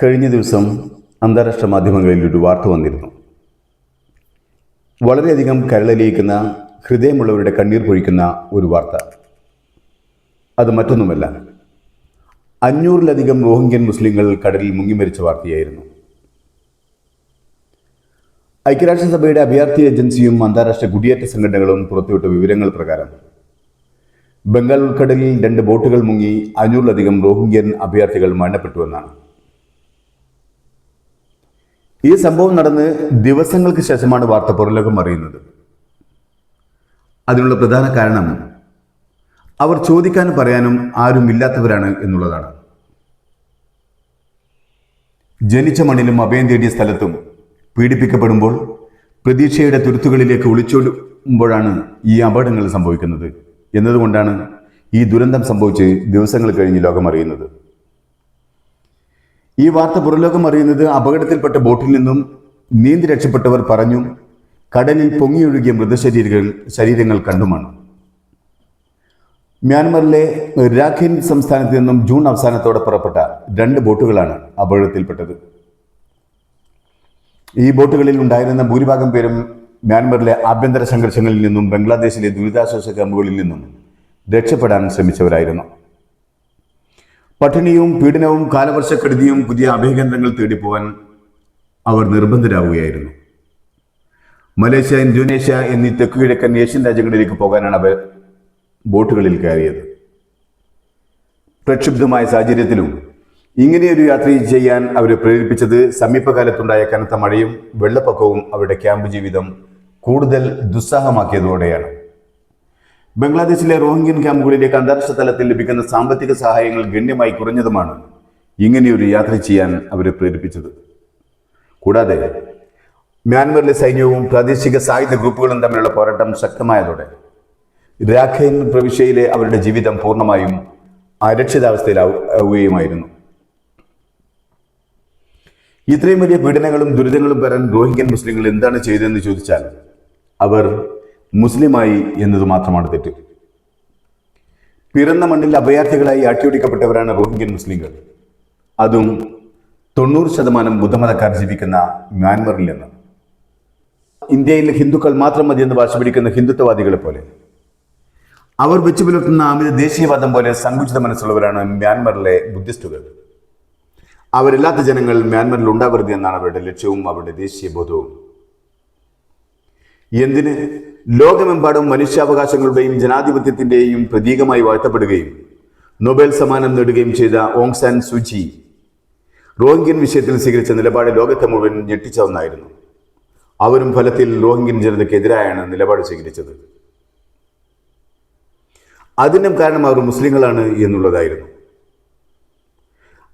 കഴിഞ്ഞ ദിവസം അന്താരാഷ്ട്ര മാധ്യമങ്ങളിൽ ഒരു വാർത്ത വന്നിരുന്നു. വളരെയധികം കരളലിയിക്കുന്ന, ഹൃദയമുള്ളവരുടെ കണ്ണീർ പൊഴിക്കുന്ന ഒരു വാർത്ത. അത് മറ്റൊന്നുമല്ല, 500-ലധികം റോഹിംഗ്യൻ മുസ്ലിങ്ങൾ കടലിൽ മുങ്ങിമരിച്ച വാർത്തയായിരുന്നു. ഐക്യരാഷ്ട്രസഭയുടെ അഭയാർത്ഥി ഏജൻസിയും അന്താരാഷ്ട്ര കുടിയേറ്റ സംഘടനകളും പുറത്തുവിട്ട വിവരങ്ങൾ പ്രകാരം ബംഗാൾ ഉൾക്കടലിൽ 2 ബോട്ടുകൾ മുങ്ങി 500-ലധികം റോഹിംഗ്യൻ അഭയാർത്ഥികൾ മരണപ്പെട്ടുവെന്നാണ്. ഈ സംഭവം നടന്ന് ദിവസങ്ങൾക്ക് ശേഷമാണ് വാർത്ത പുറലോകം അറിയുന്നത്. അതിനുള്ള പ്രധാന കാരണം അവർ ചോദിക്കാനും പറയാനും ആരും ഇല്ലാത്തവരാണ് എന്നുള്ളതാണ്. ജനിച്ച മണ്ണിലും അഭയം തേടിയ സ്ഥലത്തും പീഡിപ്പിക്കപ്പെടുമ്പോൾ പ്രതീക്ഷയുടെ തുരുത്തുകളിലേക്ക് ഒളിച്ചോടുമ്പോഴാണ് ഈ അപകടങ്ങൾ സംഭവിക്കുന്നത് എന്നതുകൊണ്ടാണ് ഈ ദുരന്തം സംഭവിച്ച് ദിവസങ്ങൾ കഴിഞ്ഞ് ലോകം അറിയുന്നത്. ഈ വാർത്ത പുറലോകം അറിയുന്നത് അപകടത്തിൽപ്പെട്ട ബോട്ടിൽ നിന്നും നീന്തി രക്ഷപ്പെട്ടവർ പറഞ്ഞും കടലിൽ പൊങ്ങിയൊഴുകിയ മൃതശരീരങ്ങൾ കണ്ടുമാണ്. മ്യാൻമറിലെ രാഖൈൻ സംസ്ഥാനത്ത് നിന്നും ജൂൺ അവസാനത്തോടെ പുറപ്പെട്ട 2 ബോട്ടുകളാണ് അപകടത്തിൽപ്പെട്ടത്. ഈ ബോട്ടുകളിൽ ഉണ്ടായിരുന്ന ഭൂരിഭാഗം പേരും മ്യാൻമറിലെ ആഭ്യന്തര സംഘർഷങ്ങളിൽ നിന്നും ബംഗ്ലാദേശിലെ ദുരിതാശ്വാസ ക്യാമ്പുകളിൽ നിന്നും രക്ഷപ്പെടാൻ ശ്രമിച്ചവരായിരുന്നു. പട്ടിണിയും പീഡനവും കാലവർഷക്കെടുതിയും പുതിയ അഭയകേന്ദ്രങ്ങൾ തേടിപ്പോവാൻ അവർ നിർബന്ധരാവുകയായിരുന്നു. മലേഷ്യ, ഇന്തോനേഷ്യ എന്നീ തെക്കുകിഴക്കൻ ഏഷ്യൻ രാജ്യങ്ങളിലേക്ക് പോകാനാണ് അവർ ബോട്ടുകളിൽ കയറിയത്. പ്രക്ഷുബ്ധമായ സാഹചര്യത്തിലും ഇങ്ങനെയൊരു യാത്ര ചെയ്യാൻ അവരെ പ്രേരിപ്പിച്ചത് സമീപകാലത്തുണ്ടായ കനത്ത മഴയും വെള്ളപ്പൊക്കവും അവരുടെ ക്യാമ്പ് ജീവിതം കൂടുതൽ ദുസ്സഹമാക്കിയതോടെയാണ്. ബംഗ്ലാദേശിലെ റോഹിംഗ്യൻ ക്യാമ്പുകളിലേക്ക് അന്താരാഷ്ട്ര തലത്തിൽ ലഭിക്കുന്ന സാമ്പത്തിക സഹായങ്ങൾ ഗണ്യമായി കുറഞ്ഞതുമാണ് ഇങ്ങനെയൊരു യാത്ര ചെയ്യാൻ അവരെ പ്രേരിപ്പിച്ചത്. കൂടാതെ മ്യാൻമറിലെ സൈന്യവും പ്രാദേശിക സായുധ ഗ്രൂപ്പുകളും തമ്മിലുള്ള പോരാട്ടം ശക്തമായതോടെ രാഖൈൻ പ്രവിശ്യയിലെ അവരുടെ ജീവിതം പൂർണ്ണമായും അരക്ഷിതാവസ്ഥയിലാവുകയുമായിരുന്നു. ഇത്രയും വലിയ പീഡനങ്ങളും ദുരിതങ്ങളും വരാൻ റോഹിംഗ്യൻ മുസ്ലിങ്ങൾ എന്താണ് ചെയ്തതെന്ന് ചോദിച്ചാൽ അവർ മുസ്ലിമായി എന്നത് മാത്രമാണ് തെറ്റ്. പിറന്ന മണ്ണിൽ അഭയാർത്ഥികളായി ആട്ടിയൊടിക്കപ്പെട്ടവരാണ് റോഹിംഗ്യൻ മുസ്ലിങ്ങൾ. അതും 90% ബുദ്ധമതക്കാർ ജീവിക്കുന്ന മ്യാൻമറിൽ നിന്ന്. ഇന്ത്യയിൽ ഹിന്ദുക്കൾ മാത്രം മതിയെന്ന് വാശി പിടിക്കുന്ന ഹിന്ദുത്വവാദികളെ പോലെ, അവർ വെച്ചു പുലർത്തുന്ന അമിത ദേശീയവാദം പോലെ സങ്കുചിത മനസ്സുള്ളവരാണ് മ്യാൻമറിലെ ബുദ്ധിസ്റ്റുകൾ. അവരില്ലാത്ത ജനങ്ങൾ മ്യാൻമറിൽ ഉണ്ടാവരുത് എന്നാണ് അവരുടെ ലക്ഷ്യവും അവരുടെ ദേശീയ ബോധവും. എന്തിന് ലോകമെമ്പാടും മനുഷ്യാവകാശങ്ങളുടെയും ജനാധിപത്യത്തിന്റെയും പ്രതീകമായി വാഴ്ത്തപ്പെടുകയും നൊബേൽ സമ്മാനം നേടുകയും ചെയ്ത ഓങ് സാൻ സൂചി റോഹിംഗ്യൻ വിഷയത്തിൽ സ്വീകരിച്ച നിലപാട് ലോകത്തെ മുഴുവൻ ഞെട്ടിച്ച ഒന്നായിരുന്നു. അവരും ഫലത്തിൽ റോഹിംഗ്യൻ ജനതയ്ക്കെതിരായാണ് നിലപാട് സ്വീകരിച്ചത്. അതിനും കാരണം അവർ മുസ്ലിങ്ങളാണ് എന്നുള്ളതായിരുന്നു.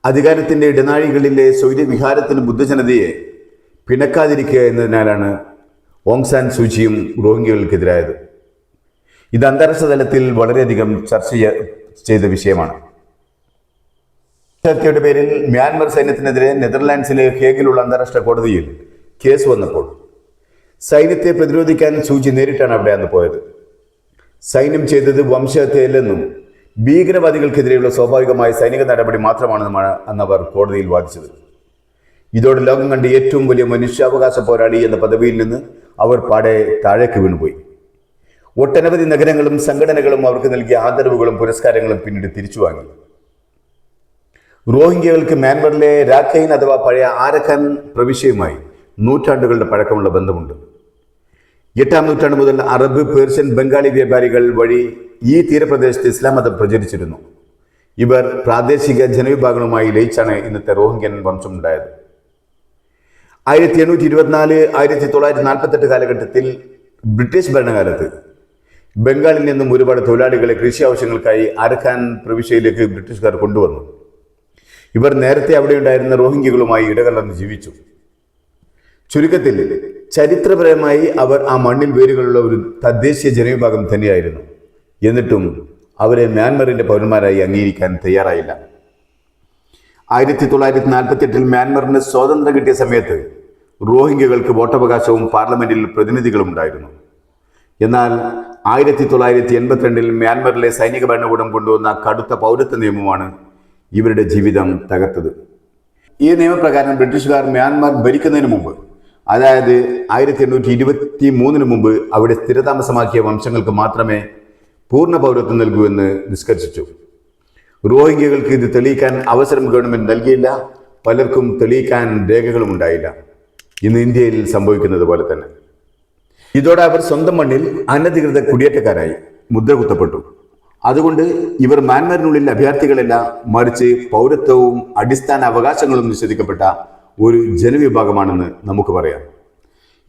അധികാരത്തിന്റെ ഇടനാഴികളിലെ സ്വൈര്യവിഹാരത്തിന് ബുദ്ധജനതയെ പിണക്കാതിരിക്കുക എന്നതിനാലാണ് ഓങ് സാൻ സൂചിയും റോഹിംഗ്യകൾക്കെതിരായത്. ഇത് അന്താരാഷ്ട്ര തലത്തിൽ വളരെയധികം ചർച്ച ചെയ്ത വിഷയമാണ്. ചർച്ചയുടെ പേരിൽ മ്യാൻമർ സൈന്യത്തിനെതിരെ നെതർലാൻഡ്സിലെ ഹേഗിലുള്ള അന്താരാഷ്ട്ര കോടതിയിൽ കേസ് വന്നപ്പോൾ സൈന്യത്തെ പ്രതിരോധിക്കാൻ സൂചി നേരിട്ടാണ് അവിടെ അന്ന് പോയത്. സൈന്യം ചെയ്തത് വംശഹത്യയല്ലെന്നും ഭീകരവാദികൾക്കെതിരെയുള്ള സ്വാഭാവികമായ സൈനിക നടപടി മാത്രമാണെന്നുമാണ് അന്ന് അവർ കോടതിയിൽ വാദിച്ചത്. ഇതോടെ ലോകം കണ്ട ഏറ്റവും വലിയ മനുഷ്യാവകാശ പോരാളി എന്ന പദവിയിൽ നിന്ന് അവർ പാടെ താഴേക്ക് വീണുപോയി. ഒട്ടനവധി നഗരങ്ങളും സംഘടനകളും അവർക്ക് നൽകിയ ആദരവുകളും പുരസ്കാരങ്ങളും പിന്നീട് തിരിച്ചു വാങ്ങി. റോഹിംഗ്യകൾക്ക് മ്യാൻമറിലെ രാഖൈൻ അഥവാ പഴയ ആരഖാൻ പ്രവിശ്യയുമായി നൂറ്റാണ്ടുകളുടെ പഴക്കമുള്ള ബന്ധമുണ്ട്. 8-ാം നൂറ്റാണ്ട് മുതൽ അറബ്, പേർഷ്യൻ, ബംഗാളി വ്യാപാരികൾ വഴി ഈ തീരപ്രദേശത്ത് ഇസ്ലാം മതം പ്രചരിച്ചിരുന്നു. ഇവർ പ്രാദേശിക ജനവിഭാഗങ്ങളുമായി ലയിച്ചാണ് ഇന്നത്തെ റോഹിംഗ്യൻ വംശമുണ്ടായത്. 1824-1948 കാലഘട്ടത്തിൽ ബ്രിട്ടീഷ് ഭരണകാലത്ത് ബംഗാളിൽ നിന്നും ഒരുപാട് തൊഴിലാളികളെ കൃഷി ആവശ്യങ്ങൾക്കായി ആരഖാൻ പ്രവിശ്യയിലേക്ക് ബ്രിട്ടീഷുകാർ കൊണ്ടുവന്നു. ഇവർ നേരത്തെ അവിടെ ഉണ്ടായിരുന്ന റോഹിംഗ്യകളുമായി ഇടകലർന്ന് ജീവിച്ചു. ചുരുക്കത്തിൽ ചരിത്രപരമായി അവർ ആ മണ്ണിൽ വേരുകളുള്ള ഒരു തദ്ദേശീയ ജനവിഭാഗം തന്നെയായിരുന്നു. എന്നിട്ടും അവരെ മ്യാൻമറിന്റെ പൗരന്മാരായി അംഗീകരിക്കാൻ തയ്യാറായില്ല. 1948 മ്യാൻമറിന് സ്വാതന്ത്ര്യം കിട്ടിയ സമയത്ത് റോഹിംഗ്യകൾക്ക് വോട്ടവകാശവും പാർലമെന്റിൽ പ്രതിനിധികളും ഉണ്ടായിരുന്നു. എന്നാൽ 1982 മ്യാൻമറിലെ സൈനിക ഭരണകൂടം കൊണ്ടുവന്ന കടുത്ത പൗരത്വ നിയമമാണ് ഇവരുടെ ജീവിതം തകർത്തത്. ഈ നിയമപ്രകാരം ബ്രിട്ടീഷുകാർ മ്യാൻമാർ ഭരിക്കുന്നതിന് മുമ്പ്, അതായത് 1823 മുമ്പ് അവിടെ സ്ഥിരതാമസമാക്കിയ വംശങ്ങൾക്ക് മാത്രമേ പൂർണ്ണ പൗരത്വം നൽകൂ എന്ന് നിഷ്കർഷിച്ചു. റോഹിംഗ്യകൾക്ക് ഇത് തെളിയിക്കാൻ അവസരം ഗവൺമെന്റ് നൽകിയില്ല. പലർക്കും തെളിയിക്കാൻ രേഖകളും ഉണ്ടായില്ല. ഇന്ന് ഇന്ത്യയിൽ സംഭവിക്കുന്നത് പോലെ തന്നെ. ഇതോടെ അവർ സ്വന്തം മണ്ണിൽ അനധികൃത കുടിയേറ്റക്കാരായി മുദ്ര കുത്തപ്പെട്ടു. അതുകൊണ്ട് ഇവർ മ്യാൻമാറിനുള്ളിൽ അഭയാർത്ഥികളല്ല, മറിച്ച് പൗരത്വവും അടിസ്ഥാന അവകാശങ്ങളും നിഷേധിക്കപ്പെട്ട ഒരു ജനവിഭാഗമാണെന്ന് നമുക്ക് പറയാം.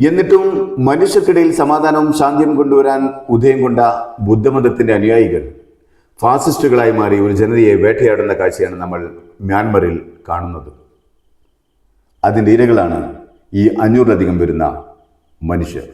എന്നിട്ടും മനുഷ്യർക്കിടയിൽ സമാധാനവും ശാന്തിയും കൊണ്ടുവരാൻ ഉദയം കൊണ്ട ബുദ്ധമതത്തിന്റെ അനുയായികൾ ഫാസിസ്റ്റുകളായി മാറി ഒരു ജനതയെ വേട്ടയാടുന്ന കാഴ്ചയാണ് നമ്മൾ മ്യാൻമറിൽ കാണുന്നത്. അതിൻ്റെ ഇരകളാണ് ഈ 500-ലധികം വരുന്ന മനുഷ്യർ.